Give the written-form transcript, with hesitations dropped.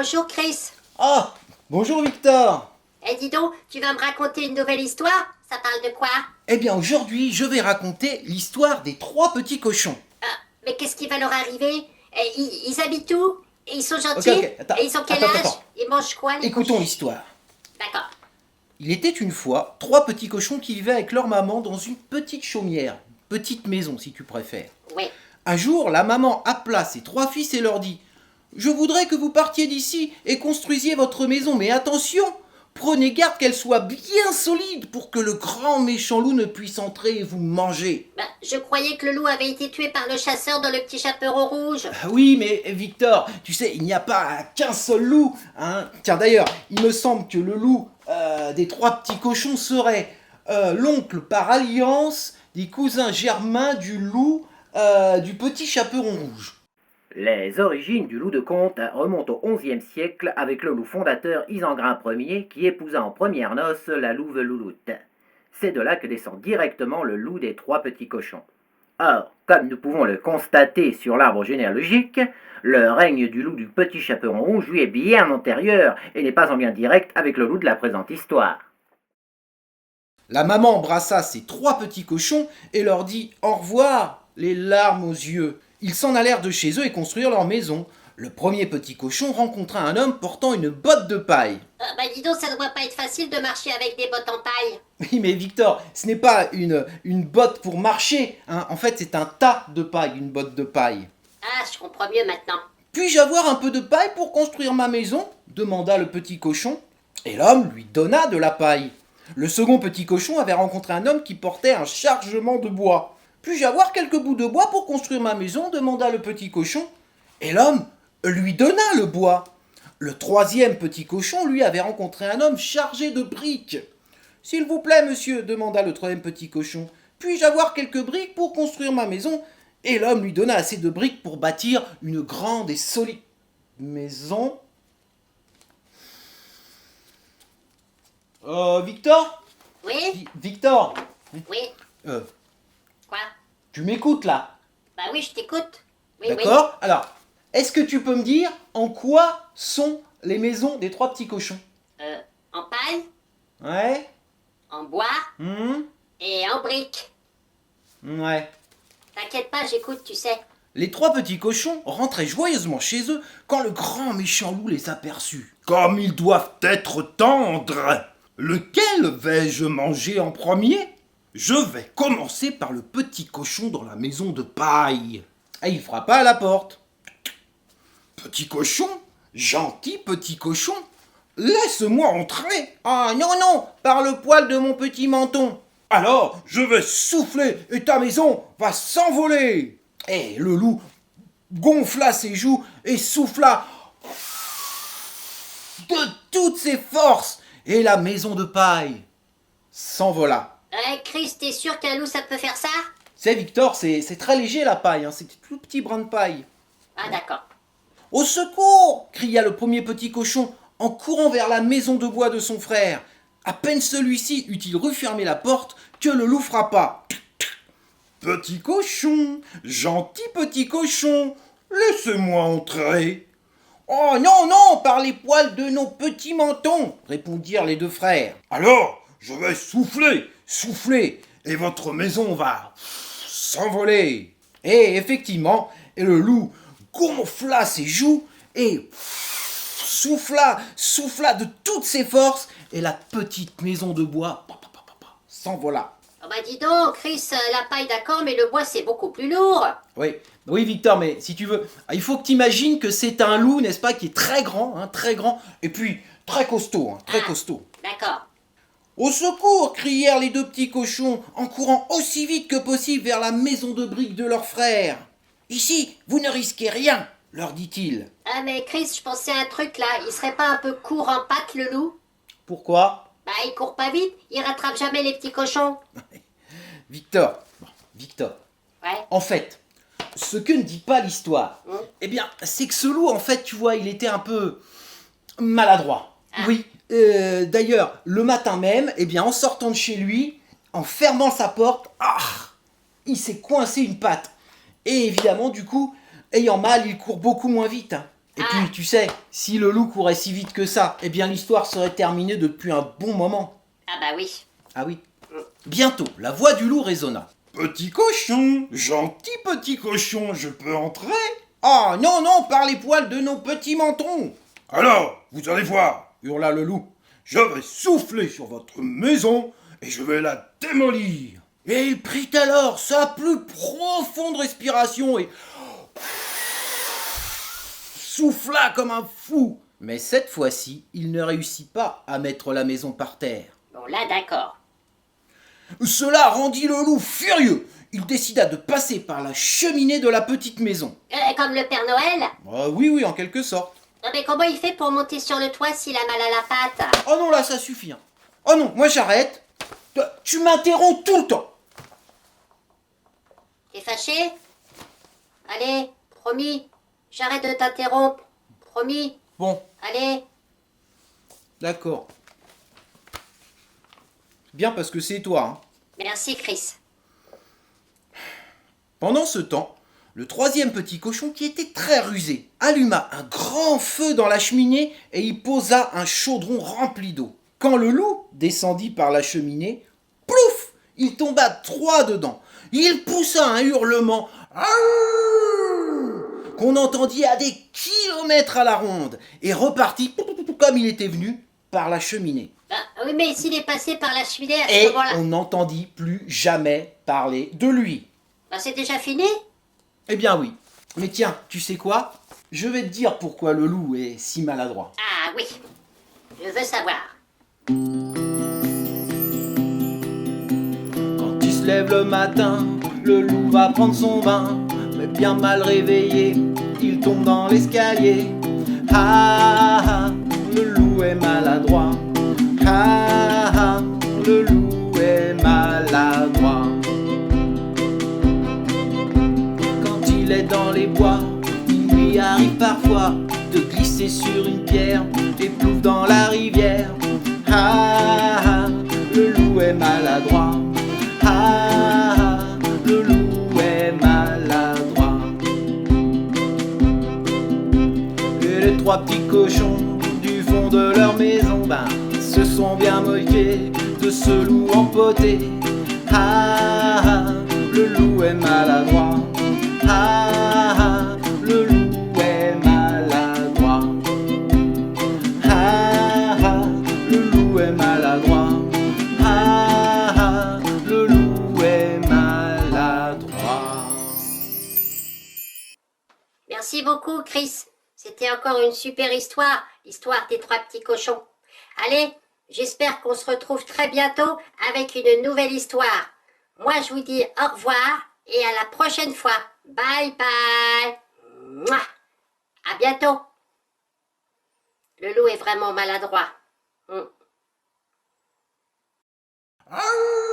Bonjour Chris. Ah, bonjour Victor. Eh dis donc, tu vas me raconter une nouvelle histoire? Ça parle de quoi? Eh bien aujourd'hui, je vais raconter l'histoire des trois petits cochons. Mais qu'est-ce qui va leur arriver? Ils habitent où? Et ils sont Ok, gentils? ok, attends, Et ils ont quel attends, âge? attends. Ils mangent quoi les Écoutons cochons? l'histoire. D'accord. Il était une fois trois petits cochons qui vivaient avec leur maman dans une petite chaumière, petite maison si tu préfères. Ouais. Un jour, la maman appela ses trois fils et leur dit: Je voudrais que vous partiez d'ici et construisiez votre maison, mais attention, prenez garde qu'elle soit bien solide pour que le grand méchant loup ne puisse entrer et vous manger. Bah, je croyais que le loup avait été tué par le chasseur dans le petit chaperon rouge. Ah oui, mais Victor, tu sais, il n'y a pas qu'un seul loup, hein. Tiens, d'ailleurs, il me semble que le loup des trois petits cochons serait l'oncle par alliance des cousins germains du loup du petit chaperon rouge. Les origines du loup de conte remontent au XIe siècle avec le loup fondateur Isengrin Ier qui épousa en premières noces la louve Louloute. C'est de là que descend directement le loup des trois petits cochons. Or, comme nous pouvons le constater sur l'arbre généalogique, le règne du loup du petit chaperon rouge lui est bien antérieur et n'est pas en lien direct avec le loup de la présente histoire. La maman embrassa ses trois petits cochons et leur dit au revoir, les larmes aux yeux. Ils s'en allèrent de chez eux et construirent leur maison. Le premier petit cochon rencontra un homme portant une botte de paille. Bah dis donc, ça ne doit pas être facile de marcher avec des bottes en paille. Oui, mais Victor, ce n'est pas une botte pour marcher, hein. En fait, c'est un tas de paille, une botte de paille. Ah, je comprends mieux maintenant. Puis-je avoir un peu de paille pour construire ma maison demanda le petit cochon. Et l'homme lui donna de la paille. Le second petit cochon avait rencontré un homme qui portait un chargement de bois. Puis-je avoir quelques bouts de bois pour construire ma maison demanda le petit cochon. Et l'homme lui donna le bois. Le troisième petit cochon, lui, avait rencontré un homme chargé de briques. S'il vous plaît, monsieur, demanda le troisième petit cochon, puis-je avoir quelques briques pour construire ma maison? Et l'homme lui donna assez de briques pour bâtir une grande et solide maison. Victor? Oui? Victor, Oui? euh, Quoi? tu m'écoutes là? Bah oui, je t'écoute. Oui, D'accord? Alors, est-ce que tu peux me dire en quoi sont les maisons des trois petits cochons? oui. En paille, Ouais? en bois et en briques. Ouais. T'inquiète pas, j'écoute, tu sais. Les trois petits cochons rentraient joyeusement chez eux quand le grand méchant loup les aperçut. Comme ils doivent être tendres. Lequel vais-je manger en premier? Je vais commencer par le petit cochon dans la maison de paille. Et il frappa à la porte. Petit cochon? Gentil petit cochon? Laisse-moi entrer. Ah non, non, par le poil de mon petit menton. Alors, je vais souffler et ta maison va s'envoler. Et le loup gonfla ses joues et souffla de toutes ses forces. Et la maison de paille s'envola. Chris, t'es sûr qu'un loup ça peut faire ça? C'est Victor, c'est très léger la paille, hein, c'est tout petit brin de paille. Ah d'accord. Au secours! Cria le premier petit cochon en courant vers la maison de bois de son frère. À peine celui-ci eut-il refermé la porte que le loup frappa. Petit cochon, gentil petit cochon, laisse-moi entrer. Oh non, non, par les poils de nos petits mentons, répondirent les deux frères. Alors, je vais souffler, souffler, et votre maison va s'envoler. Et effectivement, le loup gonfla ses joues et souffla de toutes ses forces, et la petite maison de bois s'envola. Oh bah dis donc, Chris, la paille d'accord, mais le bois c'est beaucoup plus lourd. Oui, oui Victor, mais si tu veux, il faut que tu imagines que c'est un loup, n'est-ce pas, qui est très grand, et puis très costaud, très costaud. D'accord. Au secours! Crièrent les deux petits cochons en courant aussi vite que possible vers la maison de briques de leur frère. Ici, vous ne risquez rien, leur dit-il. Ah mais Chris, je pensais à un truc là, il serait pas un peu court en pattes le loup? Pourquoi? Bah il court pas vite, il rattrape jamais les petits cochons. Victor, Ouais. en fait, ce que ne dit pas l'histoire, eh bien, c'est que ce loup, en fait, tu vois, il était un peu maladroit. Oui, d'ailleurs, le matin même, eh bien, en sortant de chez lui, en fermant sa porte, il s'est coincé une patte. Et évidemment, du coup, ayant mal, il court beaucoup moins vite. Et puis, tu sais, si le loup courait si vite que ça, eh bien l'histoire serait terminée depuis un bon moment. Ah bah oui. Ah oui. Bientôt, la voix du loup résonna. Petit cochon, gentil petit cochon, je peux entrer? Oh non, non, par les poils de nos petits mentons! Alors, vous allez voir, Hurla le loup. je vais souffler sur votre maison et je vais la démolir. Et il prit alors sa plus profonde respiration et souffla comme un fou. Mais cette fois-ci, il ne réussit pas à mettre la maison par terre. Bon là d'accord. Cela rendit le loup furieux. Il décida de passer par la cheminée de la petite maison. Comme le Père Noël. Oui, oui, en quelque sorte. Non mais comment il fait pour monter sur le toit s'il a mal à la patte? Oh non, là, ça suffit. Hein. Oh non, moi j'arrête. Tu m'interromps tout le temps. T'es fâché? Allez, promis. J'arrête de t'interrompre. Promis. Bon, Allez. d'accord. Bien parce que c'est toi. Hein. Merci Chris. Pendant ce temps, le troisième petit cochon, qui était très rusé, alluma un grand feu dans la cheminée et y posa un chaudron rempli d'eau. Quand le loup descendit par la cheminée, plouf, il tomba droit dedans. Il poussa un hurlement qu'on entendit à des kilomètres à la ronde et repartit comme il était venu par la cheminée. Ah, oui mais s'il est passé par la cheminée à ce Et moment-là... on n'entendit plus jamais parler de lui. Bah, c'est déjà fini? Eh bien oui. Mais tiens, tu sais quoi? Je vais te dire pourquoi le loup est si maladroit. Ah oui. Je veux savoir. Quand il se lève le matin, le loup va prendre son bain. Mais bien mal réveillé, il tombe dans l'escalier. Ah ah, le loup est maladroit. Ah ah, le loup est maladroit. Quand il est dans les bois, il lui arrive parfois de glisser sur une pierre et plouf dans la rivière. Ah ah, le loup est maladroit. Ah ah, le loup est maladroit. Et les trois petits cochons du fond de leur maison, se sont bien moqués de ce loup empoté. Ah ah, le loup est maladroit. Ah ah, le loup est maladroit. Ah ah, le loup est maladroit. Ah ah, le loup est maladroit. Merci beaucoup Chris. C'était encore une super histoire. L'histoire des trois petits cochons. Allez, j'espère qu'on se retrouve très bientôt avec une nouvelle histoire. Moi je vous dis au revoir et à la prochaine fois. Bye bye. Mouah. À bientôt. Le loup est vraiment maladroit. Ah